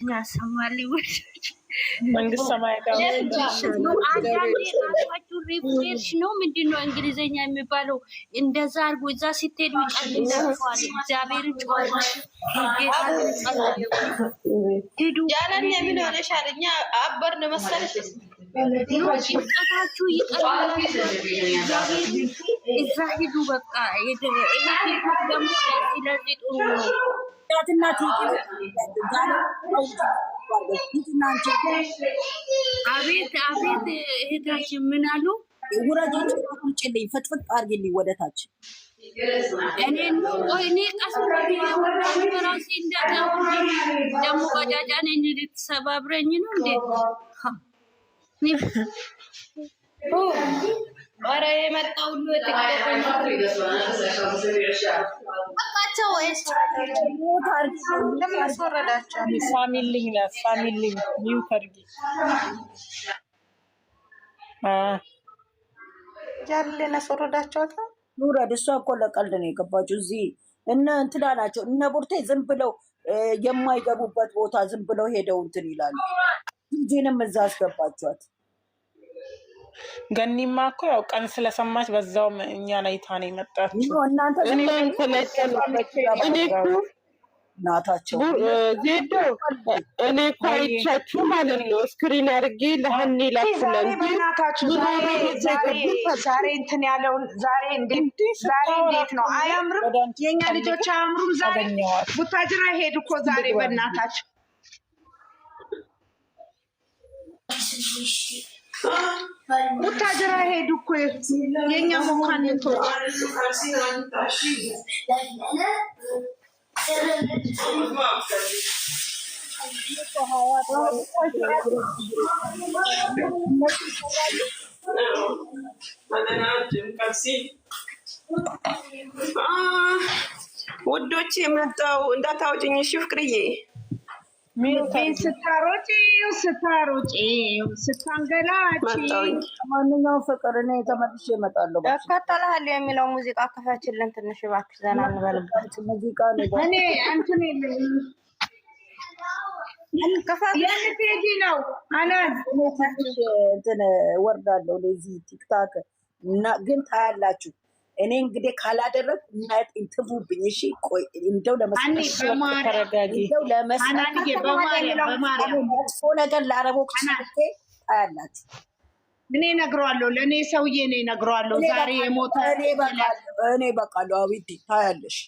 ያሰማል ይወርድ መንግስት ሰማያት ነው። አንዳንዴ ራሳችሁ ሪፍሬሽ ነው ምንድነው እንግሊዘኛ የሚባለው? እንደዛ አርጎ እዛ ስትሄዱ ይቀልላችኋል። እግዚአብሔር ጨዋታችሁ ሄዱ ያለን የምን ሆነሻል? እኛ አበርን መሰለሽ ጭንቀታችሁ ይቀልላችኋል። እዛ ሂዱ በቃ። ይሄ ደግሞ ለዚህ ጥሩ ነው። አቤት አቤት እህታችን ምን አሉ? ውረጆች ቁጭልኝ ፍጥፍጥ አርግልኝ ወደታች እኔ ቀስ በራሴ ደግሞ ቀጫጫ ነኝ ልትሰባብረኝ ነው እንዴ? ኧረ የመጣው ሁሉ ፋሚሊኝ ሚውት አድርጊ ያለን አስወረዳቸዋል። ውረድ። እሷ እኮ ለቀልድ ነው የገባችው። እዚህ እነ እንትና ናቸው እነ ቡርቴ ዝም ብለው የማይገቡበት ቦታ ዝም ብለው ሄደው እንትን ይላሉ። ልጄንም እዛ አስገባችኋት። ገኒማ እኮ ያው ቀን ስለሰማች በዛውም እኛን አይታ ነው የመጣችው። ናታቸው ዜዶ እኔ እኮ አይቻችሁ ማለት ነው። ስክሪን አድርጌ ለሀኒ ላኩለን። ዛሬ እንትን ያለውን ዛሬ እንዴት ነው? አያምርም? የእኛ ልጆች አያምሩም? ዛሬ ቡታጅራ ሄዱ እኮ ዛሬ በእናታቸው ቡታጅራ ሄዱ እኮ የእኛ መኳንንቶች። ውዶች የመጣው እንዳታውጭኝ እሺ ፍቅርዬ። ስታንገላች ማንኛውም ፍቅር እኔ ተመልሼ እመጣለሁ። እከተልሃለሁ የሚለው ሙዚቃ ከፈችልን ትንሽ እባክሽ፣ ዘና እንበልበት። ሙዚቃ ነው እኔ እንትን የልቴጂ ነው አናት እንትን ወርዳለሁ ለዚህ ቲክታክ ግን ታያላችሁ። እኔ እንግዲህ ካላደረግ እንትቡብኝ። እሺ ቆይ እንደው ነገር ላረቦች ታያላችሁ። እኔ እነግረዋለሁ፣ ለእኔ ሰውዬ እኔ እነግረዋለሁ። ዛሬ የሞተ እኔ በቃለሁ። አቤት ታያለሽ።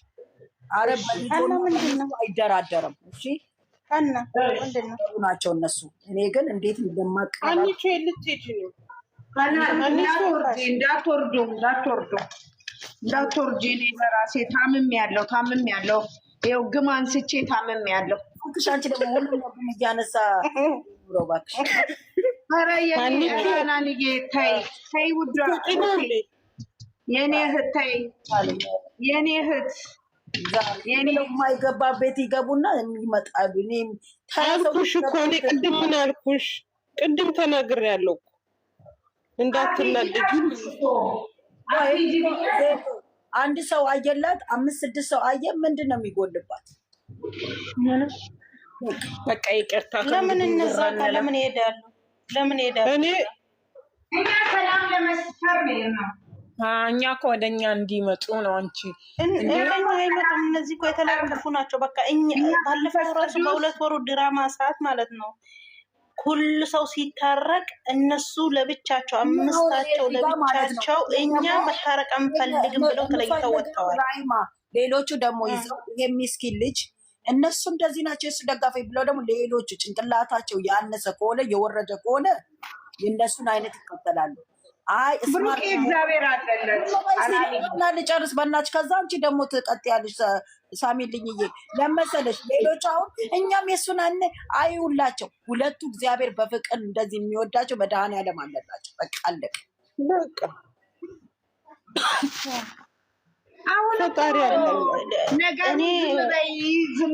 አረብ አይደራደርም። እሺ ናቸው እነሱ። እኔ ግን እንዴት እንደማቀራቸው እንዳትወርጂ እኔ በራሴ ታምም ያለው ይኸው ግም አንስቼ ታምም ያለው። አንቺ ደግሞ ሁሉም እያነሳ እባክሽ። ኧረ የናንዬ ተይ ውዷ የኔ እህት ተይ የኔ እህት የማይገባ ቤት ይገቡና ይመጣሉ። አልኩሽ እኮ እኔ ቅድም ምን አልኩሽ? ቅድም ተናግሬያለሁ እኮ እንዳትናደጂ። አንድ ሰው አየላት 5-6 ሰው አየ። ምንድን ነው የሚጎልባት? በቃ ይቅርታ። ለምን እነዛ ለምን ይሄዳሉ? እኔ እኛ ሰላም ለመስፈር ነው። እኛ እኮ ወደኛ እንዲመጡ ነው። አንቺ አይመጡም። እነዚህ እኮ የተለከፉ ናቸው። በቃ ባለፈው ራሱ በ2 ወሩ ድራማ ሰዓት ማለት ነው ሁሉ ሰው ሲታረቅ እነሱ ለብቻቸው 5ታቸው ለብቻቸው እኛ መታረቅ አንፈልግም ብለው ተለይተው ወጥተዋል። ሌሎቹ ደግሞ ይዘው የሚስኪን ልጅ እነሱ እንደዚህ ናቸው የሱ ደጋፊ ብለው ደግሞ ሌሎቹ ጭንቅላታቸው ያነሰ ከሆነ የወረደ ከሆነ የእነሱን አይነት ይከተላሉ። አይ ብሩክ እግዚአብሔር አለለት ልጨርስ በእናትሽ። ከዛ አንቺ ደግሞ ትቀጥያለሽ። ሳሚልኝዬ ለመሰለሽ ሌሎች አሁን እኛም የሱን አይውላቸው። ሁለቱ እግዚአብሔር በፍቅር እንደዚህ የሚወዳቸው መድኃኔዓለም አለላቸው። በቃ አለቀ። አሁን ነገር ዝም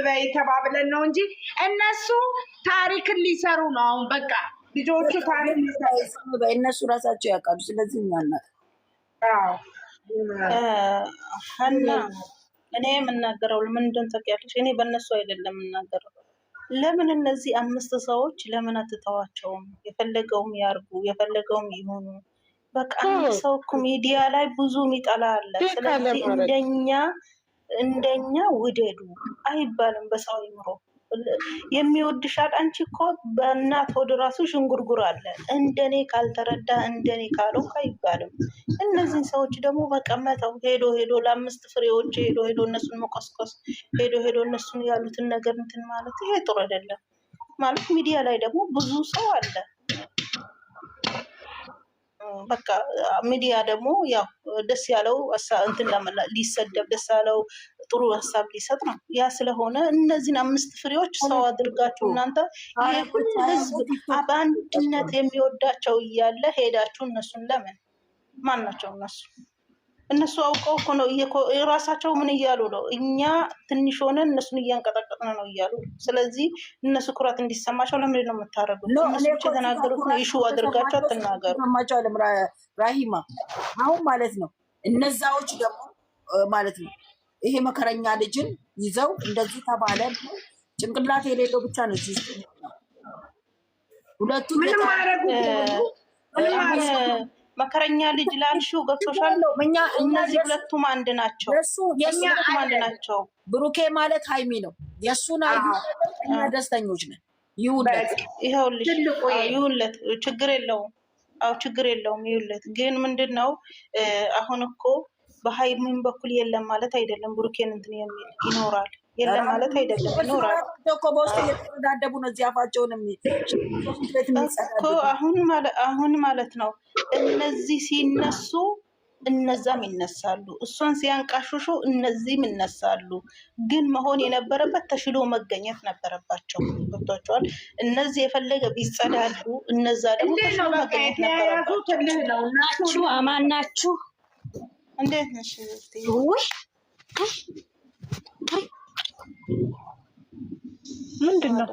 በይ ተባብለን ነው እንጂ እነሱ ታሪክን ሊሰሩ ነው። አሁን በቃ ልጆቹ ታሪክ እነሱ ራሳቸው ያውቃሉ። ስለዚህ እናናት ሀና እኔ የምናገረው ምን እንደሆነ ታውቂያለሽ? እኔ በእነሱ አይደለም የምናገረው። ለምን እነዚህ 5 ሰዎች ለምን አትተዋቸውም? የፈለገውም ያርጉ፣ የፈለገውም ይሁኑ። በቃ አንድ ሰው እኮ ሚዲያ ላይ ብዙ የሚጠላ አለ። ስለዚህ እንደኛ ውደዱ አይባልም በሰው አይምሮ። የሚወድሻል አንቺ እኮ በእናት ሆድ ራሱ ሽንጉርጉር አለ። እንደኔ ካልተረዳ እንደኔ ካለው አይባልም። እነዚህን ሰዎች ደግሞ በቀመጠው ሄዶ ለ5 ፍሬዎች ሄዶ እነሱን መቆስቆስ ሄዶ እነሱን ያሉትን ነገር እንትን ማለት ይሄ ጥሩ አይደለም። ማለት ሚዲያ ላይ ደግሞ ብዙ ሰው አለ። በቃ ሚዲያ ደግሞ ያው ደስ ያለው እንትን ሊሰደብ ደስ ያለው ጥሩ ሀሳብ ሊሰጥ ነው። ያ ስለሆነ እነዚህን 5 ፍሬዎች ሰው አድርጋችሁ እናንተ ይሄ ህዝብ በአንድነት የሚወዳቸው እያለ ሄዳችሁ እነሱን ለምን ማን ናቸው እነሱ አውቀው እኮ ነው የራሳቸው ምን እያሉ ነው? እኛ ትንሽ ሆነን እነሱን እያንቀጠቀጥን ነው እያሉ። ስለዚህ እነሱ ኩራት እንዲሰማቸው ለምንድን ነው የምታደርጉት? እነሱ ብቻ የተናገሩት ነው ኢሹ አድርጋቸው አትናገሩ። ራሂማ አሁን ማለት ነው እነዛዎች ደግሞ ማለት ነው ይሄ መከረኛ ልጅን ይዘው እንደዚህ ተባለ። ጭንቅላት የሌለው ብቻ ነው እዚህ ሁለቱ መከረኛ ልጅ ላልሽው ገብቶሻል። እነዚህ ሁለቱም አንድ ናቸው። ብሩኬ ማለት ሀይሚ ነው። የእሱን አዩ እና ደስተኞች ነን። ይሁንለት፣ ችግር የለውም። አዎ ችግር የለውም፣ ይሁንለት። ግን ምንድን ነው አሁን እኮ በሀይሚን በኩል የለም ማለት አይደለም። ብሩኬን እንትን የሚል ይኖራል፣ የለም ማለት አይደለም፣ ይኖራል እኮ በውስጥ እየተዳደቡ ነው። እዚህ አፋቸውን እኮ አሁን ማለት ነው። እነዚህ ሲነሱ እነዛም ይነሳሉ፣ እሷን ሲያንቃሽሹ እነዚህም ይነሳሉ። ግን መሆን የነበረበት ተሽሎ መገኘት ነበረባቸው። ገብቷቸዋል። እነዚህ የፈለገ ቢጸዳሉ፣ እነዛ ደግሞ ተሽሎ መገኘት ነበረባቸው። አማን ናችሁ? እንዴት ነሽ? ምንድን ነው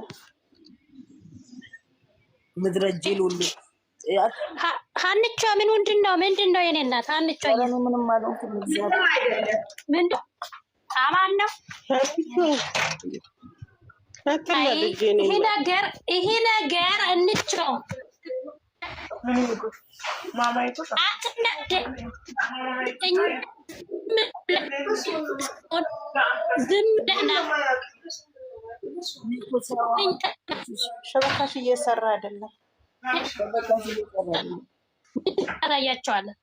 ምድረጅል ሁሉ ሀንቿ ምንድን ነው የኔ እናት ሀንቿ ምንም ማለት ምንድን አማን ነው ይሄ ነገር እንቸው ሸበካሽ እየሰራ አይደለም። ታያቸዋለን።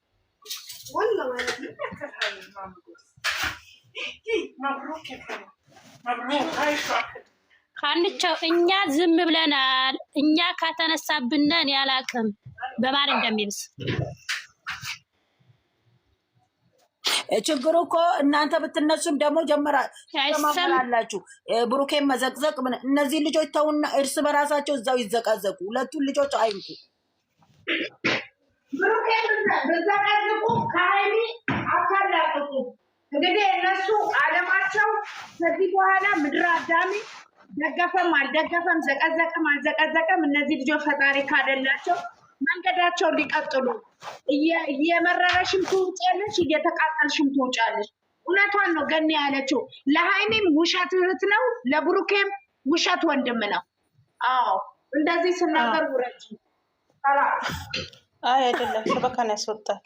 ካንቸው እኛ ዝም ብለናል። እኛ ከተነሳብነን ያላቅም በማር እንደሚብስ ችግሩ እኮ እናንተ ብትነሱም ደግሞ ጀመራላችሁ ብሩኬን መዘቅዘቅ። እነዚህ ልጆች ተውና እርስ በራሳቸው እዛው ይዘቃዘቁ። ሁለቱን ልጆች አይንኩ። ብሩኬን በዘቃዘቁ ከሀይሚ አታላቅቁ። እንግዲህ እነሱ አለማቸው ከዚህ በኋላ ምድር አዳሚ ደገፈም አልደገፈም ዘቀዘቅም አልዘቀዘቅም እነዚህ ልጆች ፈጣሪ ካደላቸው መንገዳቸውን ሊቀጥሉ። እየመረረሽም ትውጫለሽ፣ እየተቃጠልሽም ትውጫለሽ። እውነቷን ነው ገኒ ያለችው። ለሀይሚም ውሸት እህት ነው፣ ለብሩኬም ውሸት ወንድም ነው። አዎ እንደዚህ ስናገር ውረጅ። አይ አይደለም፣ ሸበካን ያስወጣት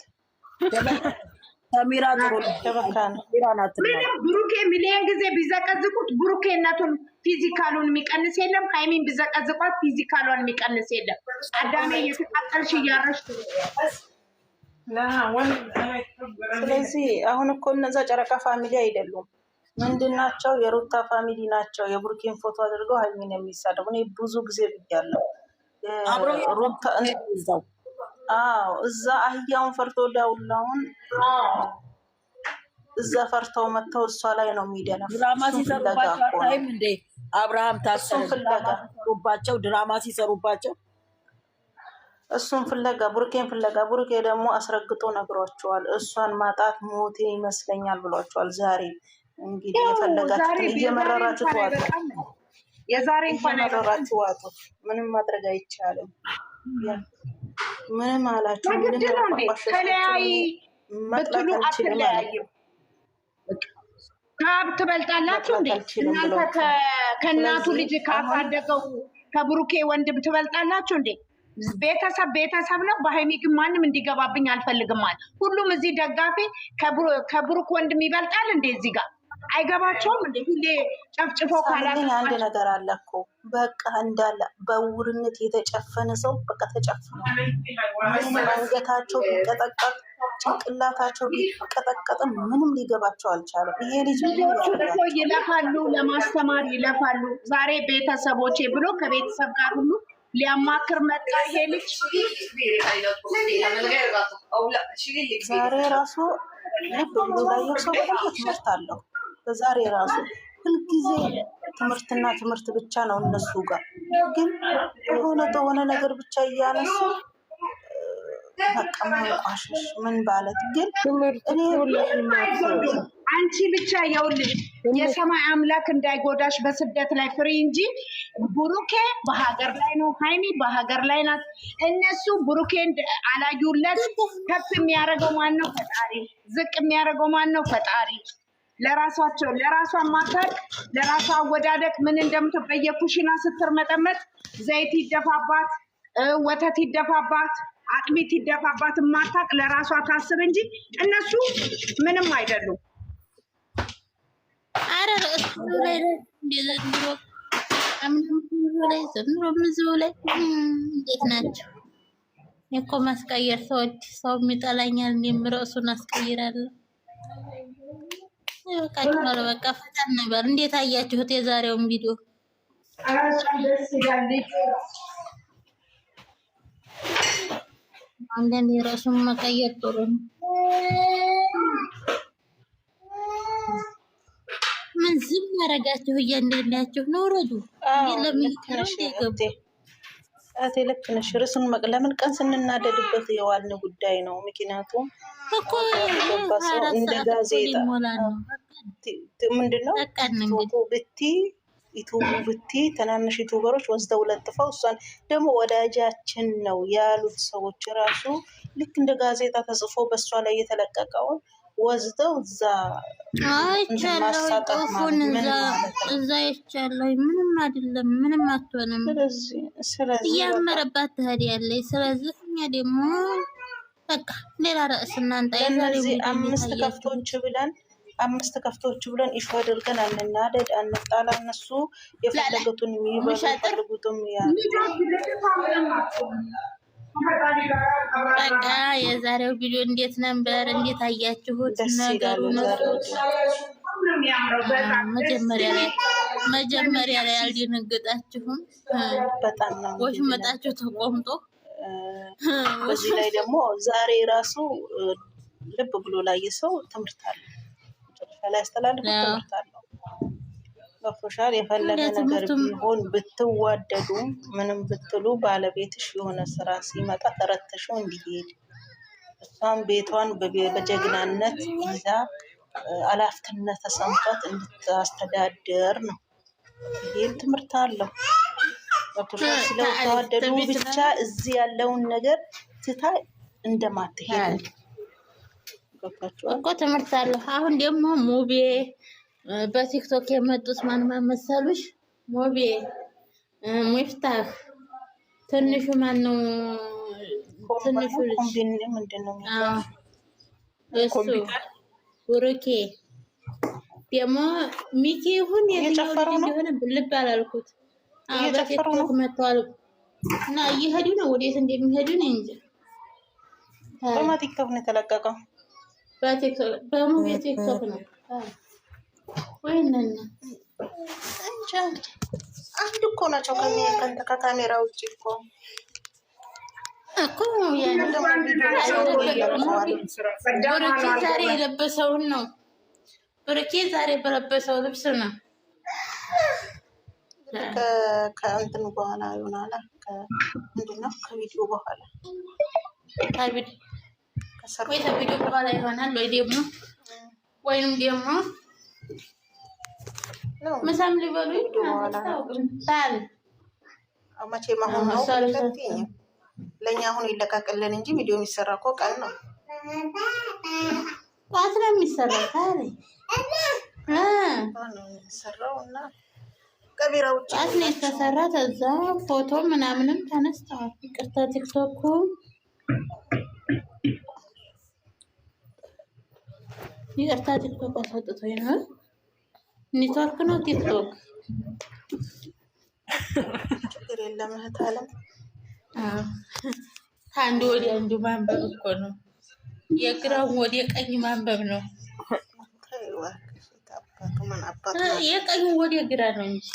ሰሚራ ጥሩ ሸበካ ነው። ምንም ብሩኬ ሚሊዮን ጊዜ ቢዘቀዝቁት ብሩኬነቱን ፊዚካሉን የሚቀንስ የለም። ሃይሚን ቢዘቀዝቋት ፊዚካሏን የሚቀንስ የለም። አዳሜ እየተቃጠልሽ እያረሽ። ስለዚህ አሁን እኮ እነዛ ጨረቃ ፋሚሊ አይደሉም። ምንድን ናቸው? የሩታ ፋሚሊ ናቸው። የብሩኬን ፎቶ አድርገው ሃይሚን የሚሳደቡ እኔ ብዙ ጊዜ ብያለሁ። ሩታ እዛ አህያውን ፈርቶ ዳውላውን እዛ ፈርተው መጥተው እሷ ላይ ነው የሚደነፍ። ድራማ ሲሰሩባቸው ታይም እንዴ አብርሃም ታሰሩባቸው ድራማ ሲሰሩባቸው እሱን ፍለጋ ብሩኬን ፍለጋ። ብሩኬ ደግሞ አስረግጦ ነግሯቸዋል። እሷን ማጣት ሞቴ ይመስለኛል ብሏቸዋል። ዛሬ እንግዲህ የፈለጋችሁትን እየመረራችሁ ዋጡ፣ የዛሬ እንኳን እየመረራችሁ ዋጡ። ምንም ማድረግ አይቻልም። ምንም አላችሁ ምንም ተለያይ ብትሉ አትለያዩ። ካብ ትበልጣላችሁ እንዴ? እናንተ ከእናቱ ልጅ ካሳደገው ከብሩኬ ወንድም ትበልጣላችሁ እንዴ? ቤተሰብ ነው። በሀይሚ ግን ማንም እንዲገባብኝ አልፈልግም አለ። ሁሉም እዚህ ደጋፊ ከብሩክ ወንድም ይበልጣል እንዴ? እዚህ ጋር አይገባቸውም እንዴ? ሁሌ ጨፍጭፎ ካላገኝ አንድ ነገር አለ እኮ በቃ እንዳለ በውርነት የተጨፈነ ሰው በቃ ተጨፍኗል። አንገታቸው ቢቀጠቀጥ ጭንቅላታቸው ቢቀጠቀጥ ምንም ሊገባቸው አልቻለም። ይሄ ልጅ እኮ ይለፋሉ፣ ለማስተማር ይለፋሉ። ዛሬ ቤተሰቦቼ ብሎ ከቤተሰብ ጋር ሁሉ ሊያማክር መጣ። ይሄ ልጅ ዛሬ ራሱ ልብ ብሎ ላየው ሰው በጣም ትምህርት አለው። በዛሬ ራሱ ሁልጊዜ ትምህርትና ትምህርት ብቻ ነው እነሱ ጋር። ግን የሆነ ነገር ብቻ እያነሱ በቃ ማንቋሸሽ ምን ባለት ግን እኔ አንቺ ብቻ የውልሽ የሰማይ አምላክ እንዳይጎዳሽ በስደት ላይ ፍሪ እንጂ ብሩኬ በሀገር ላይ ነው፣ ሃይሚ በሀገር ላይ ናት። እነሱ ብሩኬን አላዩለት። ከፍ የሚያደርገው ማን ነው? ፈጣሪ። ዝቅ የሚያደርገው ማን ነው? ፈጣሪ። ለራሷቸው ለራሷ ማታቅ ለራሷ አወዳደቅ ምን እንደምትበየኩሽና ስትርመጠመጥ ዘይት ይደፋባት፣ ወተት ይደፋባት፣ አጥሚት ይደፋባት ማታቅ ለራሷ ታስብ እንጂ እነሱ ምንም አይደሉም። አረ እሱ ላይ ዘንድሮ ላይ እንዴት ናቸው? እኮ ማስቀየር ሰው የሚጠላኛል እንደምረው እሱን አስቀይራለሁ። በቃ በቃ ፈታን ነበር። እንዴት አያችሁት የዛሬውን ቪዲዮ? አንዳንድ የራሱን መቀየር ጥሩ ነው። ምን ዝም ያረጋችሁ እያንዳንዳችሁ ነው? ረዱ ልክ ነሽ። ርዕሱን ለምን ቀን ስንናደድበት የዋልን ጉዳይ ነው። ምክንያቱም እኮ እንደ ጋዜጣ ምንድነው ዩቱቡ ብቲ ትናንሽ ዩቱበሮች ወስደው ለጥፈው እሷን ደግሞ ወዳጃችን ነው ያሉት ሰዎች ራሱ ልክ እንደ ጋዜጣ ተጽፎ በእሷ ላይ የተለቀቀውን ወስደው እዛ ማሳጣት እዛ ይቻለሁ። ምንም አይደለም፣ ምንም አትሆንም። እያመረባት ትሄዳለች። ስለዚህ እኛ ደግሞ በቃ ሌላ ርዕስ እናንጣ። ስለዚህ አምስት ከፍቶች ብለን ኢሹ አድርገን አንናደድ፣ አንጣላ። እነሱ የፈለጉትን የሚበሉ የፈለጉትም በቃ የዛሬው ቪዲዮ እንዴት ነበር? እንዴት አያችሁት? ነገሩ መጀመሪያ ላይ አልደነገጣችሁም? በጣም ነው ወሽመጣችሁ ተቆምጦ። በዚህ ላይ ደግሞ ዛሬ ራሱ ልብ ብሎ ላይ ሰው ትምህርት አለ ላይ ያስተላልፉ ትምህርት አለው። በሶሻል የፈለገ ነገር ቢሆን ብትዋደዱ ምንም ብትሉ ባለቤትሽ የሆነ ስራ ሲመጣ ተረተሽው እንዲሄድ እሷም ቤቷን በጀግናነት ይዛ አላፍትነት ተሰምቷት እንድታስተዳደር ነው። ይሄን ትምህርት አለው። በሶሻል ስለተዋደዱ ብቻ እዚህ ያለውን ነገር ትታ እንደማትሄድ እኮ ትምህርት አለው። አሁን ደግሞ ሙቤ በቲክቶክ የመጡት ማን መሰሉሽ? ሙቤ፣ ሙፍታህ፣ ትንሹ ማን ነው? ትንሹ ምንድነው? እሱ ብሩኬ ደግሞ ሚኪ ይሁን የትኛው እንደሆነ ልብ አላልኩት። በቲክቶክ መጥተዋል እና እየሄዱ ነው። ወዴት እንደሚሄዱ ነው እንጂ ቲክቶክ ነው የተለቀቀው። በቲክቶክ በሙቤ ቲክቶክ ነው ወይነና እንጃ። አንድ እኮ ናቸው ከካሜራ ውጭ እኮ ብሩኬ ዛሬ የለበሰውን ነው። ብሩኬ ዛሬ በለበሰው ልብስ ነው። ከእንትን በኋላ ይሆናል። ምንድነው? ከቪዲዮ በኋላ ወይ ከቪዲዮ በኋላ ይሆናል ወይንም ደግሞ ምሳም ሊበሉ ታል መቼም አሁን ነው ለእኛ አሁን ይለቃቅልን እንጂ ቪዲዮ የሚሰራ እኮ ቀን ነው። ጧት ነው የሚሰራ ታል ሰራው እና ከቢራው ጫት ነው የተሰራ። ከዛ ፎቶ ምናምንም ተነስተዋል። ይቅርታ ቲክቶክ አሳጥቶኝ ነው። ኔትወርክ ነው ቲክቶክ። ችግር የለም እህት አለም። ከአንዱ ወዲያ አንዱ ማንበብ እኮ ነው። የግራውን ወዲያ ቀኝ ማንበብ ነው። የቀኝ ወዲያ ግራ ነው እንጂ።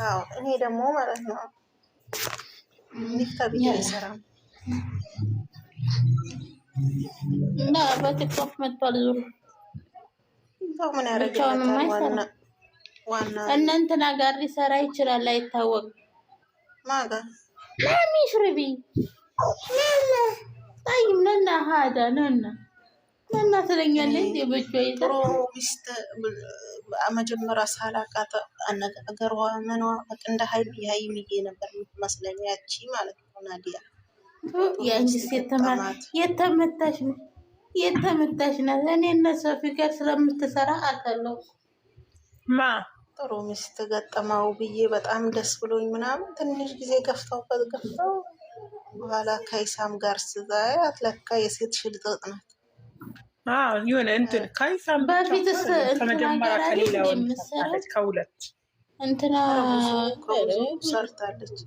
አዎ እኔ ደግሞ ማለት ነው ኒፍታ ብዬ አይሰራም እና በቲክቶክ መጥቷል። ዙሩ ምን ያደርጋል? ዋና እንትና ጋር ሊሰራ ይችላል፣ አይታወቅም። ማጋ ለሚሽርቢ ለና ታይም ለና ሀዳ ለና ትለኛለች። የበጇ ይጥሩ ሚስት መጀመሪያ ሳላቃት አነጋገሯ ምኗ በቃ እንደ ሀይሚዬ ነበር የምትመስለኝ ያቺ ማለት ነው። ናዲያ ያንቺስ የተመታሽ ናት። እኔ እነ ሶፊ ጋር ስለምትሰራ አውቃለሁ። ጥሩ ሚስት ገጠመው ብዬ በጣም ደስ ብሎኝ ምናምን ትንሽ ጊዜ ገፍተው በኋላ ከይሳም ጋር ስዛያት ለካ የሴት ሽልጥጥ ናት። የሆነ እንትን ከይሳም በፊትስ ከመጀመሪያ ከሌላ ወንድ ከሁለት እንትና ሰርታለች።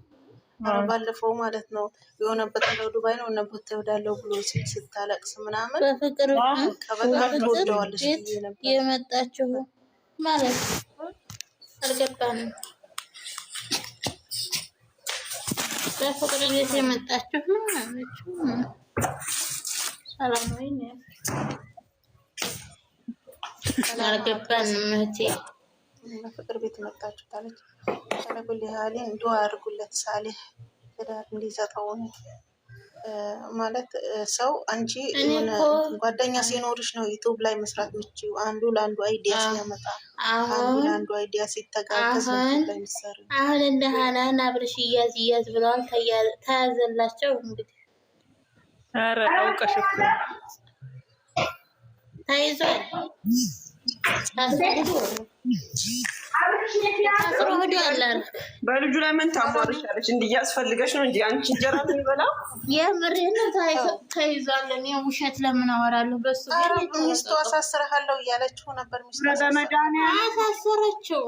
ባለፈው ማለት ነው የሆነበት እንደው ዱባይ ነው እነቦት ወዳለው ብሎ ስታለቅስ ምናምን በፍቅር ከበጣም ትወደዋለች የመጣችው ማለት አልገባንም። በፍቅር ቤት የመጣችው ነው አለችው። ሰላም ወይ ነው አልገባንም። እህቴ በፍቅር ቤት መጣችሁ ታለች። ሰለብል ያህልን ዱአ አድርጉለት ሳሌህ ትዳር እንዲሰጠው ማለት ሰው አንቺ የሆነ ጓደኛ ሲኖርሽ ነው ዩቲዩብ ላይ መስራት የምትችይው። አንዱ ለአንዱ አይዲያ ሲያመጣ አንዱ ለአንዱ አይዲያ ሲተጋገዝ ላይ ምሳሌ አሁን እንደ ሀናን አብርሽ እያዝ ብለዋል። ተያዘላቸው እንግዲህ። ኧረ አውቀሽ እኮ ተይዟል። በልጁ ላይ ምን ታሟርሻለች? እንዲያስፈልገሽ ነው እንጂ አንቺ እንጀራ ምን ይበላ? የምሬን ተይዟል። እኔ ውሸት ለምን አወራለሁ? በሱ ሚስቱ አሳስረሃለሁ እያለችው ነበር። ሚስቱ አሳሰረችው።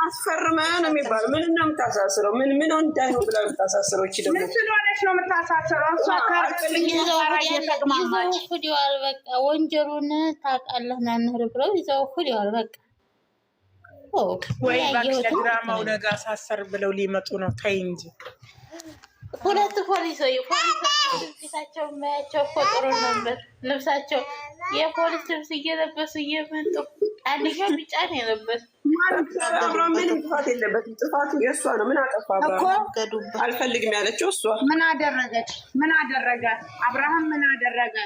አስፈርመ ነው የሚባለው። ምን ነው የምታሳስረው? ምን እንዳይ ነው ብላ የምታሳስረው? እቺ ደግሞ ምን ስለሆነች ነው የምታሳስረው? እሷ ይዘው በቃ ወንጀሉን ታውቃለህ ናንህር ብለው ይዘው ሁዲዋል በቃ ወይ እባክሽ ለድራማው ነገ አሳሰር ብለው ሊመጡ ነው። ታይ እንጂ ሁለት ፖሊሶች ልብሳቸው ማያቸው እኮ ጥሩ ነበር። ልብሳቸው የፖሊስ ልብስ እየለበሱ እየመጡ አንደኛው ቢጫ ነው የለበሱ። ምንም ጥፋት የለበትም። ጥፋቱ የእሷ ነው። ምን አጠፋ? አልፈልግም ያለችው እሷ። ምን አደረገች? ምን አደረገ? አብርሃም ምን አደረገ?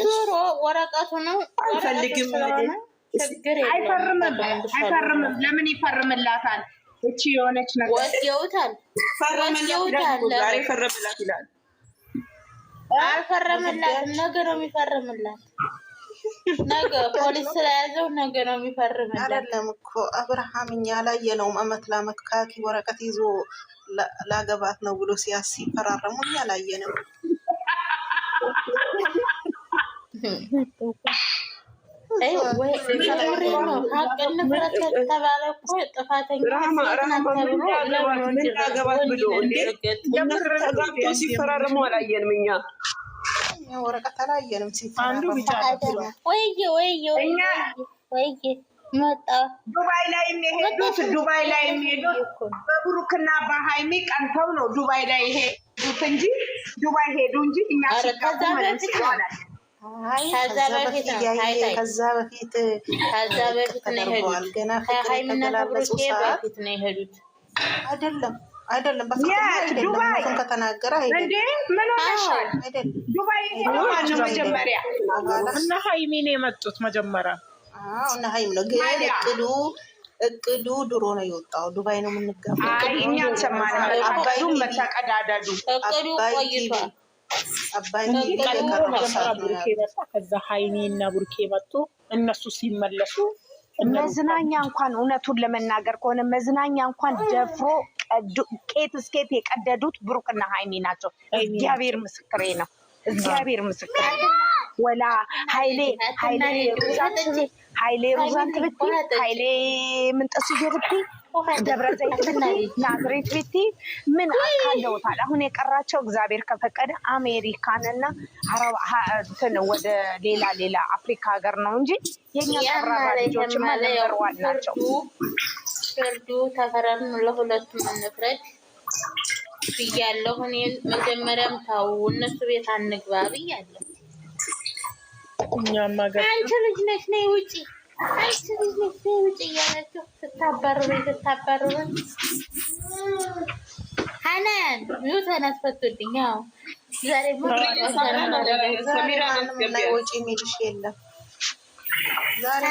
ዞሮ ወረቀቱ ነው አልፈልግም ችግር አይፈርምም። ለምን ይፈርምላታል? እቺ የሆነች ነገር ወስደውታል። ዛሬ ፈረምላት ይላል። አልፈረምላትም። ነገ ነው የሚፈርምላት። ነገ ፖሊስ ስለያዘው ነገ ነው የሚፈርምላት። አይደለም እኮ አብርሃም እኛ አላየነውም። አመት ለአመት ካኪ ወረቀት ይዞ ላገባት ነው ብሎ ሲፈራረሙ እኛ አላየንም። ሲፈራረሙ አላየንም። እኛ ወረቀት አላየንም ሲፈራረሙ። መጣ ዱባይ ላይ የሚሄዱት በብሩክና በሃይሚ ቀንተው ነው ዱባይ ላይ ሄዱት እንጂ ዱባይ ሄዱ እንጂ እኛ ከዛ በፊት ነው የሄዱት። ከሃይሚና ከብሩክ በፊት ነው የሄዱት። አይደለም ዱባይ ከተናገረ እንዴ ምን ሆነሻል? ዱባይ ሄዱ መጀመሪያ እና ሃይሚ ነው የመጡት መጀመሪያ። እና ሃይሚ ነው ግን እቅዱ ድሮ ነው የወጣው። ዱባይ ነው የምንገባው። እኛ ሰማን። አባዩም መተቀዳደዱ እቅዱ ቆይቷል። መጀመሪያ ቡርኬ መጣ፣ ከዛ ሀይሚ እና ቡርኬ መጡ። እነሱ ሲመለሱ መዝናኛ እንኳን እውነቱን ለመናገር ከሆነ መዝናኛ እንኳን ደፍሮ ቄት እስኬት የቀደዱት ብሩክና ሀይሚ ናቸው። እግዚአብሔር ምስክሬ ነው። እግዚአብሔር ምስክሬ ወላ ሀይሌ ሩዛንት ብቲ ሀይሌ ምንጠስዬ ብቲ ደብረ ዘይት ብቲ ናዝሬት ብቲ ምን አካለውታል። አሁን የቀራቸው እግዚአብሔር ከፈቀደ አሜሪካንና ወደ ሌላ አፍሪካ ሀገር ነው እንጂ የኛ ተብራራ ልጆች ማለበርዋል ናቸው። ፍርዱ ተፈረም ለሁለቱም እንፍረድ ብያለሁ። እኔን መጀመሪያም ታው እነሱ ቤት አንግባ ብያለሁ። እኛም ሀገር አንቺ ልጅ ነሽ ነይ ውጪ፣ አንቺ ልጅ ነሽ ነይ ውጪ እያላችሁ ስታባርሩኝ ሀናን ዩ ተነስፈቱልኝ። ያው ዛሬ ሰሚራ ውጪ የሚልሽ የለም ዛሬ